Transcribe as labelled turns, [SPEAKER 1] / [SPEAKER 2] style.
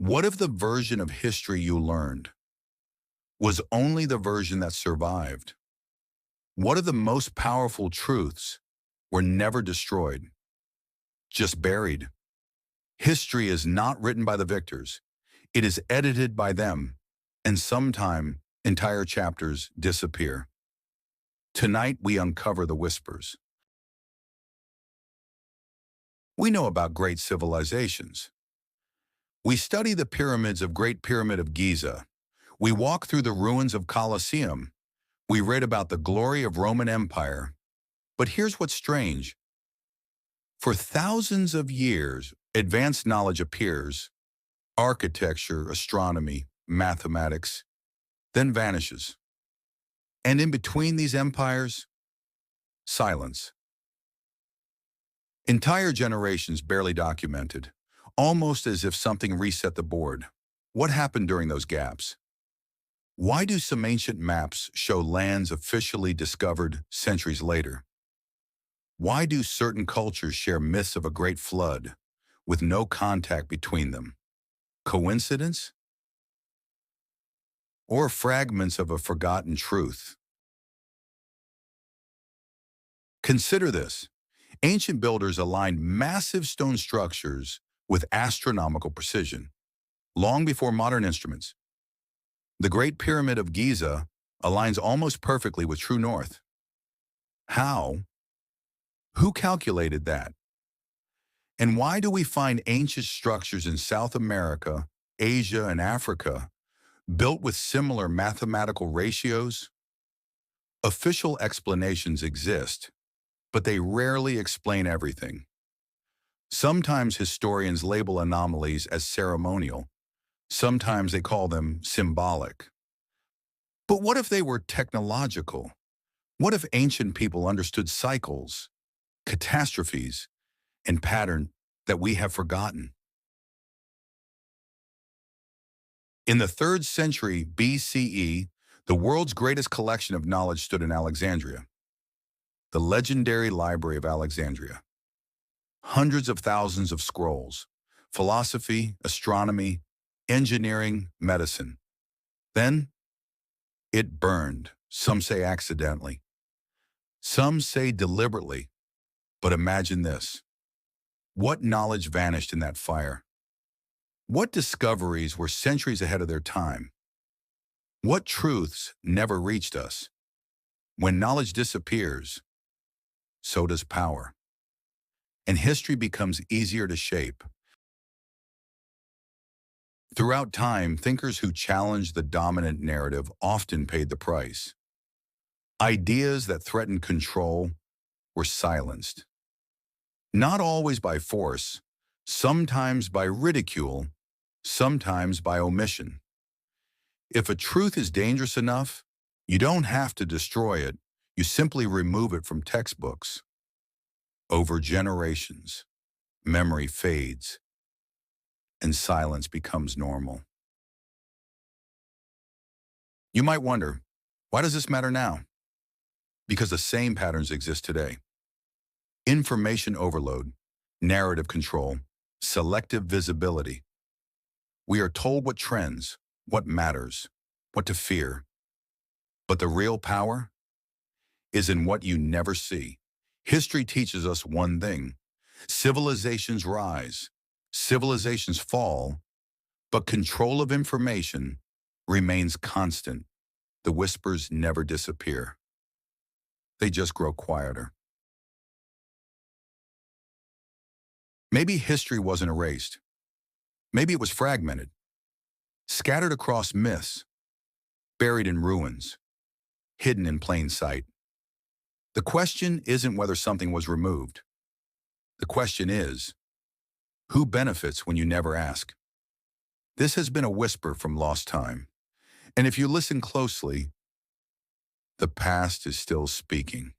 [SPEAKER 1] What if the version of history you learned was only the version that survived? What if the most powerful truths were never destroyed, just buried? History is not written by the victors. It is edited by them, and sometimes entire chapters disappear. Tonight, we uncover the whispers. We know about great civilizations. We study the pyramids of Great Pyramid of Giza. We walk through the ruins of Colosseum. We read about the glory of Roman Empire. But here's what's strange. For thousands of years, advanced knowledge appears, architecture, astronomy, mathematics, then vanishes. And in between these empires, silence. Entire generations barely documented, almost as if something reset the board. What happened during those gaps? Why do some ancient maps show lands officially discovered centuries later? Why do certain cultures share myths of a great flood with no contact between them? Coincidence? Or fragments of a forgotten truth? Consider this. Ancient builders aligned massive stone structures with astronomical precision, long before modern instruments. The Great Pyramid of Giza aligns almost perfectly with true north. How? Who calculated that? And why do we find ancient structures in South America, Asia, and Africa built with similar mathematical ratios? Official explanations exist, but they rarely explain everything. Sometimes historians label anomalies as ceremonial. Sometimes they call them symbolic. But what if they were technological? What if ancient people understood cycles, catastrophes, and patterns that we have forgotten? In the 3rd century BCE, the world's greatest collection of knowledge stood in Alexandria, the legendary Library of Alexandria. Hundreds of thousands of scrolls, philosophy, astronomy, engineering, medicine. Then, it burned, some say accidentally. Some say deliberately. But imagine this. What knowledge vanished in that fire? What discoveries were centuries ahead of their time? What truths never reached us? When knowledge disappears, so does power. And history becomes easier to shape. Throughout time, thinkers who challenged the dominant narrative often paid the price. Ideas that threatened control were silenced. Not always by force, sometimes by ridicule, sometimes by omission. If a truth is dangerous enough, you don't have to destroy it, you simply remove it from textbooks. Over generations, memory fades, and silence becomes normal. You might wonder, why does this matter now? Because the same patterns exist today. Information overload, narrative control, selective visibility. We are told what trends, what matters, what to fear. But the real power is in what you never see. History teaches us one thing. Civilizations rise, civilizations fall, but control of information remains constant. The whispers never disappear. They just grow quieter. Maybe history wasn't erased. Maybe it was fragmented, scattered across myths, buried in ruins, hidden in plain sight. The question isn't whether something was removed. The question is, who benefits when you never ask? This has been a whisper from lost time. And if you listen closely, the past is still speaking.